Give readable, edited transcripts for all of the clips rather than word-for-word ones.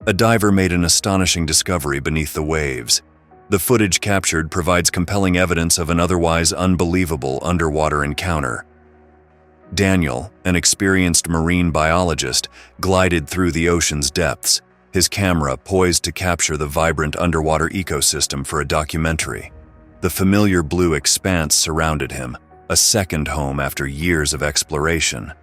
A diver made an astonishing discovery beneath the waves. The footage captured provides compelling evidence of an otherwise unbelievable underwater encounter. Daniel, an experienced marine biologist, glided through the ocean's depths, his camera poised to capture the vibrant underwater ecosystem for a documentary. The familiar blue expanse surrounded him, a second home after years of exploration.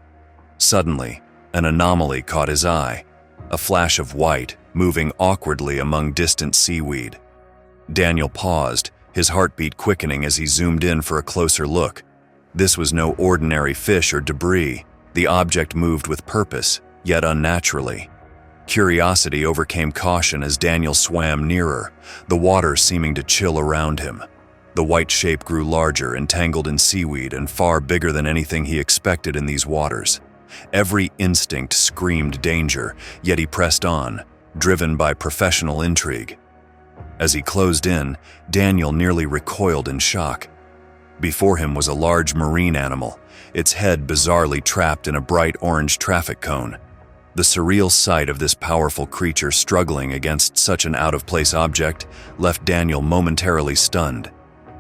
Suddenly, an anomaly caught his eye, a flash of white moving awkwardly among distant seaweed. Daniel paused, his heartbeat quickening as he zoomed in for a closer look. This was no ordinary fish or debris. The object moved with purpose, yet unnaturally. Curiosity overcame caution as Daniel swam nearer, the water seeming to chill around him. The white shape grew larger, entangled in seaweed, and far bigger than anything he expected in these waters. Every instinct screamed danger, yet he pressed on, driven by professional intrigue. As he closed in, Daniel nearly recoiled in shock. Before him was a large marine animal, its head bizarrely trapped in a bright orange traffic cone. The surreal sight of this powerful creature struggling against such an out-of-place object left Daniel momentarily stunned.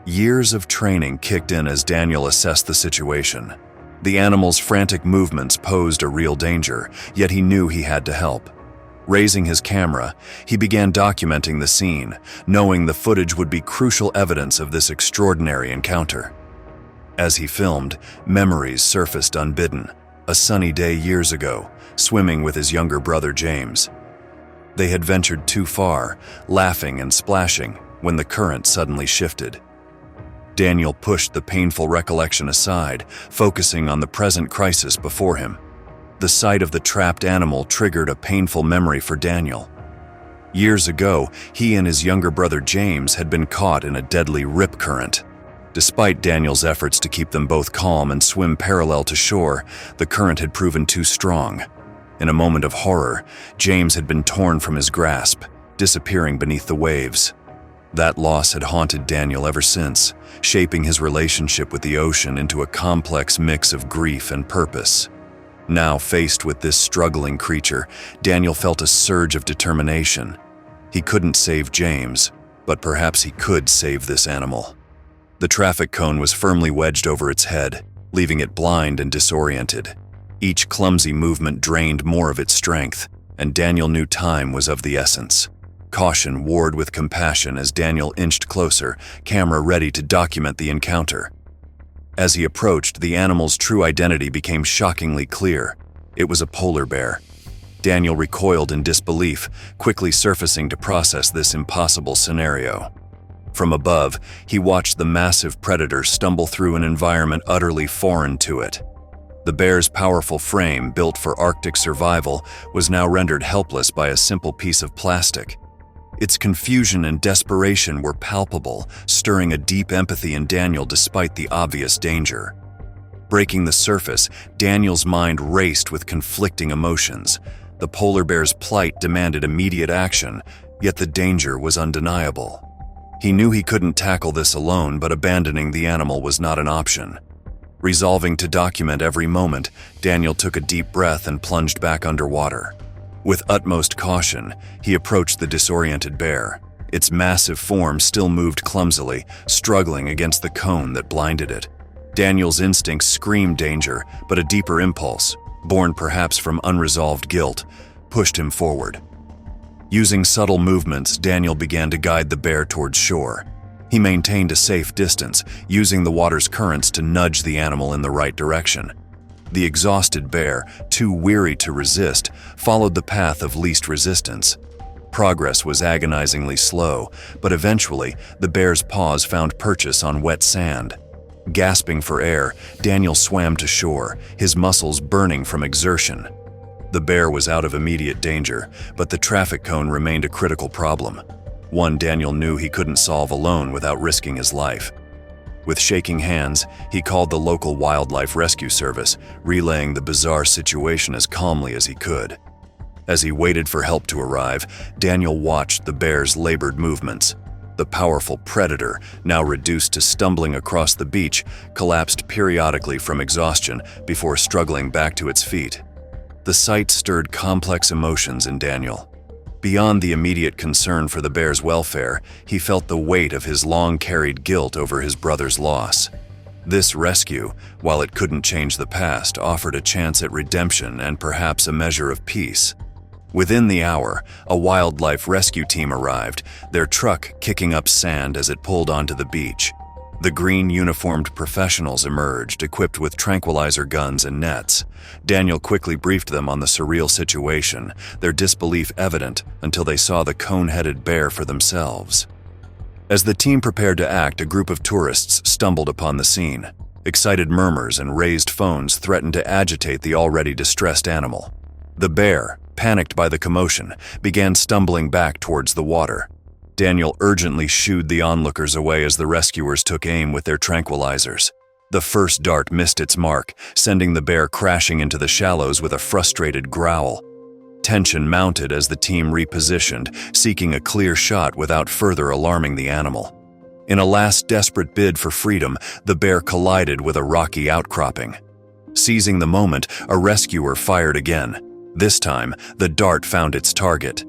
Years of training kicked in as Daniel assessed the situation. The animal's frantic movements posed a real danger, yet he knew he had to help. Raising his camera, he began documenting the scene, knowing the footage would be crucial evidence of this extraordinary encounter. As he filmed, memories surfaced unbidden. A sunny day years ago, swimming with his younger brother James. They had ventured too far, laughing and splashing, when the current suddenly shifted. Daniel pushed the painful recollection aside, focusing on the present crisis before him. The sight of the trapped animal triggered a painful memory for Daniel. Years ago, he and his younger brother James had been caught in a deadly rip current. Despite Daniel's efforts to keep them both calm and swim parallel to shore, the current had proven too strong. In a moment of horror, James had been torn from his grasp, disappearing beneath the waves. That loss had haunted Daniel ever since, shaping his relationship with the ocean into a complex mix of grief and purpose. Now faced with this struggling creature, Daniel felt a surge of determination. He couldn't save James, but perhaps he could save this animal. The traffic cone was firmly wedged over its head, leaving it blind and disoriented. Each clumsy movement drained more of its strength, and Daniel knew time was of the essence. Caution warred with compassion as Daniel inched closer, camera ready to document the encounter. As he approached, the animal's true identity became shockingly clear. It was a polar bear. Daniel recoiled in disbelief, quickly surfacing to process this impossible scenario. From above, he watched the massive predator stumble through an environment utterly foreign to it. The bear's powerful frame, built for Arctic survival, was now rendered helpless by a simple piece of plastic. Its confusion and desperation were palpable, stirring a deep empathy in Daniel despite the obvious danger. Breaking the surface, Daniel's mind raced with conflicting emotions. The polar bear's plight demanded immediate action, yet the danger was undeniable. He knew he couldn't tackle this alone, but abandoning the animal was not an option. Resolving to document every moment, Daniel took a deep breath and plunged back underwater. With utmost caution, he approached the disoriented bear. Its massive form still moved clumsily, struggling against the cone that blinded it. Daniel's instincts screamed danger, but a deeper impulse, born perhaps from unresolved guilt, pushed him forward. Using subtle movements, Daniel began to guide the bear towards shore. He maintained a safe distance, using the water's currents to nudge the animal in the right direction. The exhausted bear, too weary to resist, followed the path of least resistance. Progress was agonizingly slow, but eventually the bear's paws found purchase on wet sand. Gasping for air, Daniel swam to shore, his muscles burning from exertion. The bear was out of immediate danger, but the traffic cone remained a critical problem, one Daniel knew he couldn't solve alone without risking his life. With shaking hands, he called the local wildlife rescue service, relaying the bizarre situation as calmly as he could. As he waited for help to arrive, Daniel watched the bear's labored movements. The powerful predator, now reduced to stumbling across the beach, collapsed periodically from exhaustion before struggling back to its feet. The sight stirred complex emotions in Daniel. Beyond the immediate concern for the bear's welfare, he felt the weight of his long-carried guilt over his brother's loss. This rescue, while it couldn't change the past, offered a chance at redemption and perhaps a measure of peace. Within the hour, a wildlife rescue team arrived, their truck kicking up sand as it pulled onto the beach. The green uniformed professionals emerged, equipped with tranquilizer guns and nets. Daniel quickly briefed them on the surreal situation, their disbelief evident until they saw the cone-headed bear for themselves. As the team prepared to act, a group of tourists stumbled upon the scene. Excited murmurs and raised phones threatened to agitate the already distressed animal. The bear, panicked by the commotion, began stumbling back towards the water. Daniel urgently shooed the onlookers away as the rescuers took aim with their tranquilizers. The first dart missed its mark, sending the bear crashing into the shallows with a frustrated growl. Tension mounted as the team repositioned, seeking a clear shot without further alarming the animal. In a last desperate bid for freedom, the bear collided with a rocky outcropping. Seizing the moment, a rescuer fired again. This time, the dart found its target.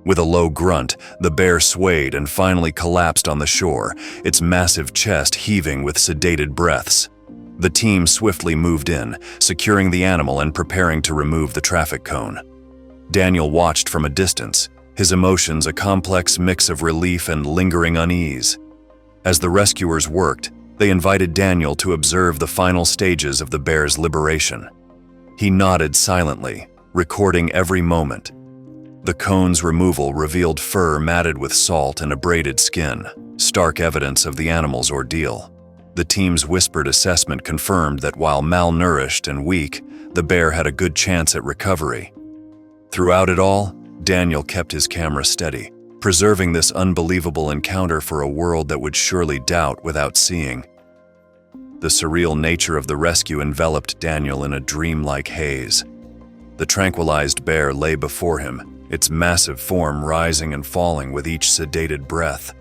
With a low grunt, the bear swayed and finally collapsed on the shore, its massive chest heaving with sedated breaths. The team swiftly moved in, securing the animal and preparing to remove the traffic cone. Daniel watched from a distance, his emotions a complex mix of relief and lingering unease. As the rescuers worked, they invited Daniel to observe the final stages of the bear's liberation. He nodded silently, recording every moment. The cone's removal revealed fur matted with salt and abraded skin, stark evidence of the animal's ordeal. The team's whispered assessment confirmed that while malnourished and weak, the bear had a good chance at recovery. Throughout it all, Daniel kept his camera steady, preserving this unbelievable encounter for a world that would surely doubt without seeing. The surreal nature of the rescue enveloped Daniel in a dreamlike haze. The tranquilized bear lay before him, its massive form rising and falling with each sedated breath.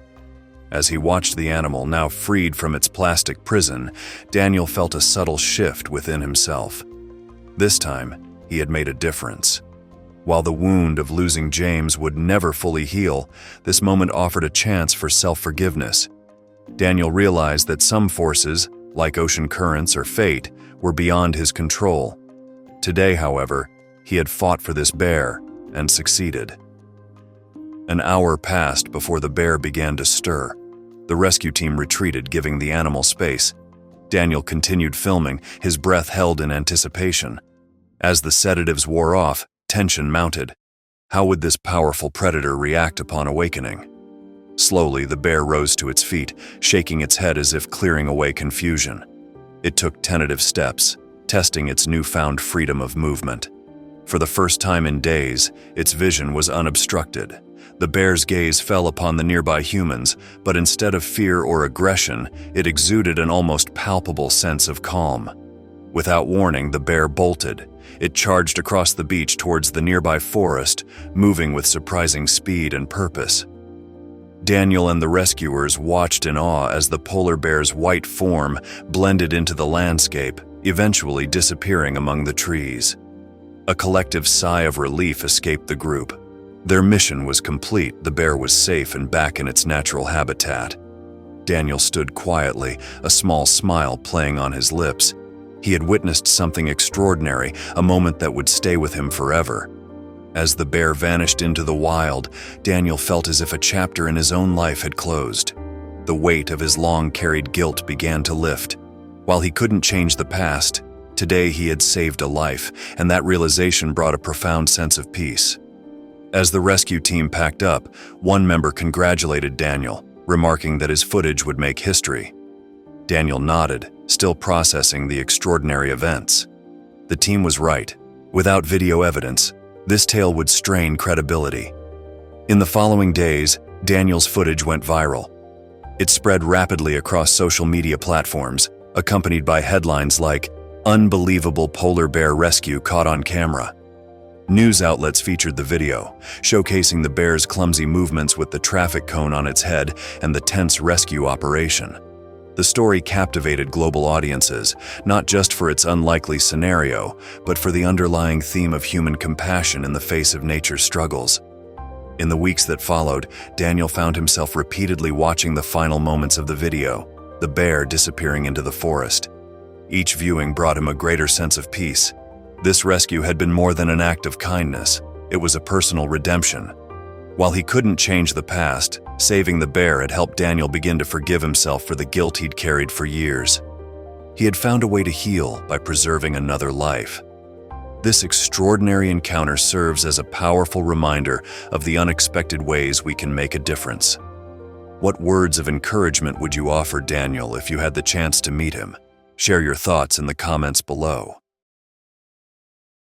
As he watched the animal now freed from its plastic prison, Daniel felt a subtle shift within himself. This time, he had made a difference. While the wound of losing James would never fully heal, this moment offered a chance for self-forgiveness. Daniel realized that some forces, like ocean currents or fate, were beyond his control. Today, however, he had fought for this bear and succeeded. An hour passed before the bear began to stir. The rescue team retreated, giving the animal space. Daniel continued filming, his breath held in anticipation. As the sedatives wore off, tension mounted. How would this powerful predator react upon awakening? Slowly, the bear rose to its feet, shaking its head as if clearing away confusion. It took tentative steps, testing its newfound freedom of movement. For the first time in days, its vision was unobstructed. The bear's gaze fell upon the nearby humans, but instead of fear or aggression, it exuded an almost palpable sense of calm. Without warning, the bear bolted. It charged across the beach towards the nearby forest, moving with surprising speed and purpose. Daniel and the rescuers watched in awe as the polar bear's white form blended into the landscape, eventually disappearing among the trees. A collective sigh of relief escaped the group. Their mission was complete, the bear was safe and back in its natural habitat. Daniel stood quietly, a small smile playing on his lips. He had witnessed something extraordinary, a moment that would stay with him forever. As the bear vanished into the wild, Daniel felt as if a chapter in his own life had closed. The weight of his long-carried guilt began to lift. While he couldn't change the past, today he had saved a life, and that realization brought a profound sense of peace. As the rescue team packed up, one member congratulated Daniel, remarking that his footage would make history. Daniel nodded, still processing the extraordinary events. The team was right. Without video evidence, this tale would strain credibility. In the following days, Daniel's footage went viral. It spread rapidly across social media platforms, accompanied by headlines like, "Unbelievable polar bear rescue caught on camera." News outlets featured the video, showcasing the bear's clumsy movements with the traffic cone on its head and the tense rescue operation. The story captivated global audiences, not just for its unlikely scenario, but for the underlying theme of human compassion in the face of nature's struggles. In the weeks that followed, Daniel found himself repeatedly watching the final moments of the video, the bear disappearing into the forest. Each viewing brought him a greater sense of peace. This rescue had been more than an act of kindness. It was a personal redemption. While he couldn't change the past, saving the bear had helped Daniel begin to forgive himself for the guilt he'd carried for years. He had found a way to heal by preserving another life. This extraordinary encounter serves as a powerful reminder of the unexpected ways we can make a difference. What words of encouragement would you offer Daniel if you had the chance to meet him? Share your thoughts in the comments below.